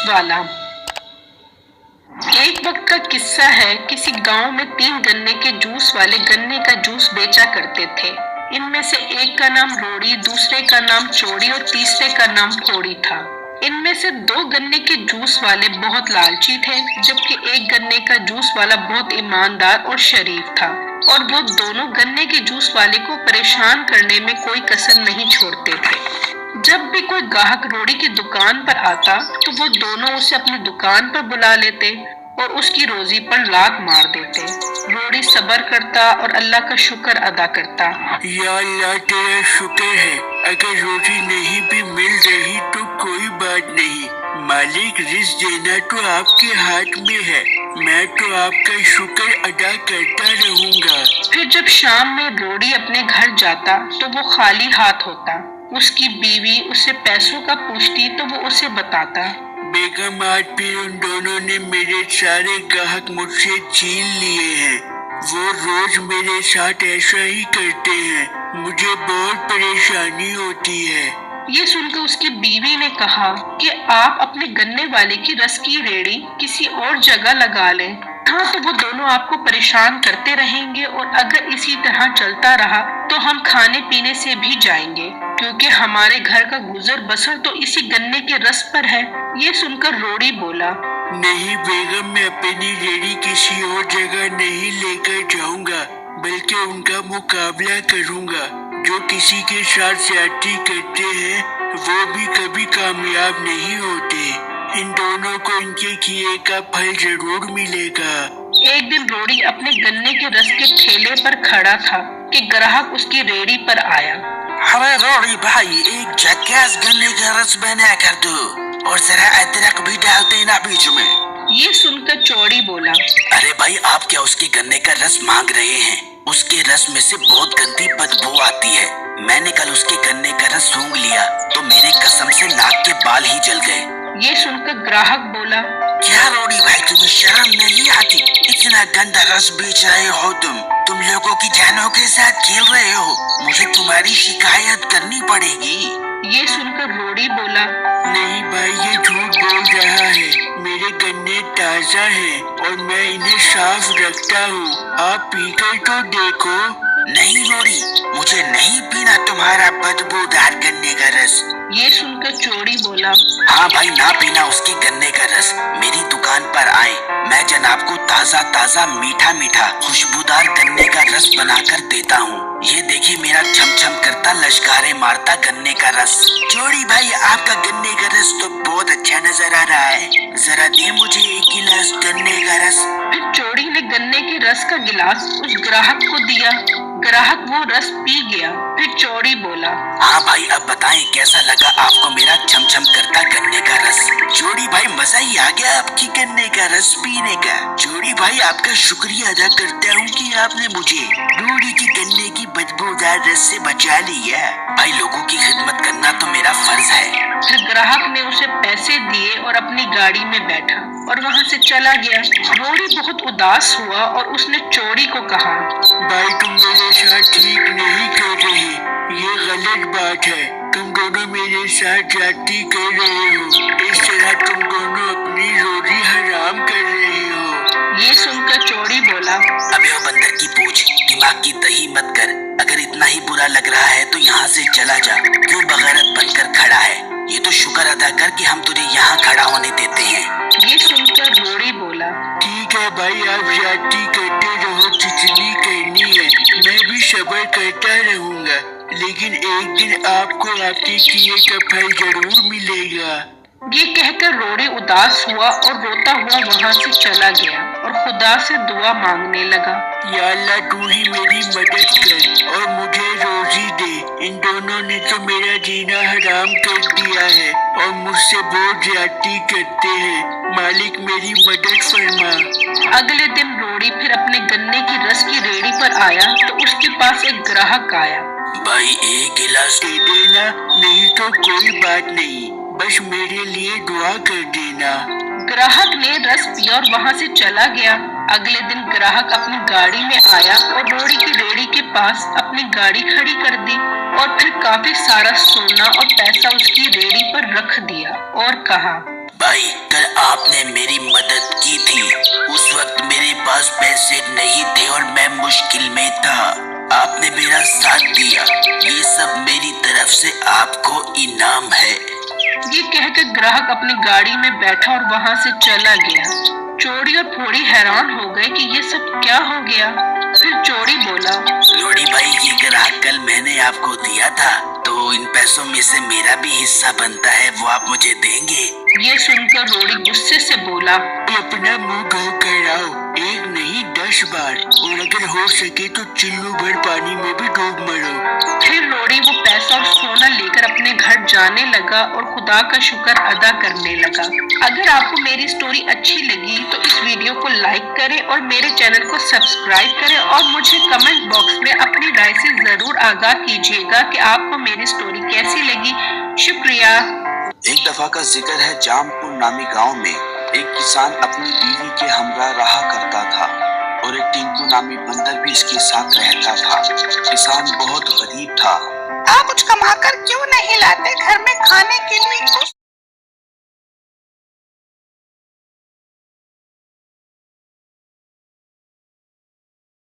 والا۔ ایک وقت کا قصہ ہے، کسی گاؤں میں 3 گنے کے جوس والے گنے کا جوس بیچا کرتے تھے۔ ان میں سے ایک کا نام روڑی، دوسرے کا نام چوڑی اور تیسرے کا نام پھوڑی تھا۔ ان میں سے 2 گنے کے جوس والے بہت لالچی تھے، جبکہ ایک گنے کا جوس والا بہت ایماندار اور شریف تھا، اور وہ دونوں گنے کے جوس والے کو پریشان کرنے میں کوئی کسر نہیں چھوڑتے تھے۔ جب بھی کوئی گاہک روڑی کی دکان پر آتا تو وہ دونوں اسے اپنی دکان پر بلا لیتے اور اس کی روزی پر لات مار دیتے۔ روڑی صبر کرتا اور اللہ کا شکر ادا کرتا۔ یا اللہ تیرا شکر ہے، اگر روزی نہیں بھی مل رہی تو کوئی بات نہیں، مالک رزق دینا تو آپ کے ہاتھ میں ہے، میں تو آپ کا شکر ادا کرتا رہوں گا۔ پھر جب شام میں روڑی اپنے گھر جاتا تو وہ خالی ہاتھ ہوتا۔ اس کی بیوی اسے پیسوں کا پوچھتی تو وہ اسے بتاتا۔ بیگم آج پھر ان دونوں نے میرے سارے گاہک مجھ سے چھین لیے ہیں، وہ روز میرے ساتھ ایسا ہی کرتے ہیں، مجھے بہت پریشانی ہوتی ہے۔ یہ سن کر اس کی بیوی نے کہا کہ آپ اپنے گنے والے کی رس کی ریڑھی کسی اور جگہ لگا لیں، ہاں تو وہ دونوں آپ کو پریشان کرتے رہیں گے، اور اگر اسی طرح چلتا رہا تو ہم کھانے پینے سے بھی جائیں گے، کیونکہ ہمارے گھر کا گزر بسر تو اسی گنے کے رس پر ہے۔ یہ سن کر روڑی بولا، نہیں بیگم، میں اپنی ریڑھی کسی اور جگہ نہیں لے کر جاؤں گا، بلکہ ان کا مقابلہ کروں گا۔ جو کسی کے ساتھ زیادتی کرتے ہیں وہ بھی کبھی کامیاب نہیں ہوتے، ان دونوں کو ان کے کیے کا پھل ضرور ملے گا۔ ایک دن روڑی اپنے گنے کے رس کے ٹھیلے پر کھڑا تھا کہ گراہک اس کی ریڑھی پر آیا۔ ارے روڑی بھائی، ایک جھکاس گنے کا رس بنا کر دو اور ذرا ادرک بھی ڈال دینا بیچ میں۔ یہ سن کر چوڑی بولا، ارے بھائی، آپ کیا اس کے گنے کا رس مانگ رہے ہیں؟ اس کے رس میں سے بہت گندی بدبو آتی ہے، میں نے کل اس کے گنے کا رس سونگھ لیا تو میرے قسم سے ناک کے بال ہی جل گئے۔ یہ سن کر گراہک بولا، کیا روڑی بھائی، تمہیں شرم نہیں آتی؟ اتنا گندا رس بیچ رہے ہو تم لوگوں کی جانوں کے ساتھ کھیل رہے ہو، مجھے تمہاری شکایت کرنی پڑے گی۔ یہ سن کر روڑی بولا، نہیں بھائی، یہ جھوٹ بول رہا ہے، میرے گنے تازہ ہیں اور میں انہیں صاف رکھتا ہوں، آپ پی کر تو دیکھو۔ نہیں روڑی، مجھے نہیں پینا تمہارا بدبودار گنے کا رس۔ یہ سن کر چوڑی بولا، ہاں بھائی، نہ پینا اس کے گنے کا رس، میری دکان پر آئیں، میں جناب کو تازہ تازہ میٹھا میٹھا خوشبودار گنے کا رس بنا کر دیتا ہوں۔ یہ دیکھیے میرا چھم چھم کرتا لشکارے مارتا گنے کا رس۔ چوڑی بھائی، آپ کا گنے کا رس تو بہت اچھا نظر آ رہا ہے، ذرا دیں مجھے 1 گلاس گنے کا رس۔ پھر چوڑی نے گنے کے رس کا گلاس اس گراہک کو دیا۔ گراہک وہ رس پی گیا۔ پھر چوڑی بولا، ہاں بھائی، اب بتائیں کیسا لگا آپ کو میرا چھم چھم کرتا گنے کا رس؟ چوڑی بھائی، مزہ ہی آ گیا آپ کی گنے کا رس پینے کا۔ چوڑی بھائی، آپ کا شکریہ ادا کرتا ہوں کہ آپ نے مجھے روڑی کی گنے کی بدبودار رس سے بچا لیا۔ بھائی، لوگوں کی خدمت کرنا تو میرا فرض ہے۔ پھر گراہک نے اسے پیسے دیے اور اپنی گاڑی میں بیٹھا اور وہاں سے چلا گیا۔ روڑی بہت اداس ہوا اور اس نے چوڑی کو کہا، بھائی، تم میرے ساتھ ٹھیک نہیں کر رہے، یہ غلط بات ہے، تم دونوں میرے ساتھ زیادتی کر رہے ہو، اس طرح تم دونوں اپنی روزی حرام کر رہے ہو۔ یہ سن کر چوڑی بولا، ابے او بندر کی پوچھ، دماغ کی دہی مت کر، اگر اتنا ہی برا لگ رہا ہے تو یہاں سے چلا جا، کیوں بغیرت بن کر کھڑا ہے؟ یہ تو شکر ادا کر کہ ہم تجھے یہاں کھڑا ہونے دیتے ہیں۔ یہ سن کر روڑی بولا، ٹھیک ہے بھائی، آپ زیادتی کرتے رہو جتنی کرنی ہے، میں بھی صبر کرتا رہوں گا، لیکن ایک دن آپ کو آپ کے کیے کا پھل ضرور ملے گا۔ یہ کہہ کر روڑی اداس ہوا اور روتا ہوا وہاں سے چلا گیا اور خدا سے دعا مانگنے لگا، یا اللہ، تو ہی میری مدد کر اور مجھے روزی دے، ان دونوں نے تو میرا جینا حرام کر دیا ہے اور مجھ سے بہت زیادتی کرتے ہیں، مالک میری مدد فرما۔ اگلے دن روڑی پھر اپنے گنے کی رس کی ریڑھی پر آیا تو اس کے پاس ایک گراہک آیا۔ بھائی، 1 گلاس دے دینا، نہیں تو کوئی بات نہیں، بس میرے لیے دعا کر دینا۔ گراہک نے رس پیا اور وہاں سے چلا گیا۔ اگلے دن گراہک اپنی گاڑی میں آیا اور روڑی کی ریڑھی کے پاس اپنی گاڑی کھڑی کر دی اور پھر کافی سارا سونا اور پیسہ اس کی ریڑھی پر رکھ دیا اور کہا، بھائی، آپ نے میری مدد کی تھی، اس وقت میرے پاس پیسے نہیں تھے اور میں مشکل میں تھا، آپ نے میرا ساتھ دیا، یہ سب میری طرف سے آپ کو انعام ہے۔ یہ کہہ کر گراہک اپنی گاڑی میں بیٹھا اور وہاں سے چلا گیا۔ چوڑی اور پھوڑی حیران ہو گئے کہ یہ سب کیا ہو گیا۔ پھر چوڑی بولا، لوڑی بھائی، یہ گراہک کل میں نے آپ کو دیا تھا، تو ان پیسوں میں سے میرا بھی حصہ بنتا ہے، وہ آپ مجھے دیں گے؟ یہ سن کر روڑی غصے سے بولا، اپنا منہ دھو کر آؤ، ایک نہیں 10 بار، اور اگر ہو سکے تو چلو بھر پانی میں بھی ڈوب مرو۔ پھر روڑی وہ پیسہ اور سونا لے کر اپنے گھر جانے لگا اور خدا کا شکر ادا کرنے لگا۔ اگر آپ کو میری سٹوری اچھی لگی تو اس ویڈیو کو لائک کریں اور میرے چینل کو سبسکرائب کریں اور مجھے کمنٹ باکس میں اپنی رائے سے ضرور آگاہ کیجیے گا کہ آپ کو میری سٹوری کیسی لگی۔ شکریہ۔ ایک دفعہ کا ذکر ہے جام پور نامی گاؤں میں ایک کسان اپنی بیوی کے ہمراہ رہا کرتا تھا اور ایک ٹینکو نامی بندر بھی اس کے ساتھ رہتا تھا۔ کسان بہت غریب تھا۔ آپ کچھ کما کر کیوں نہیں لاتے گھر میں کھانے کے لیے کچھ؟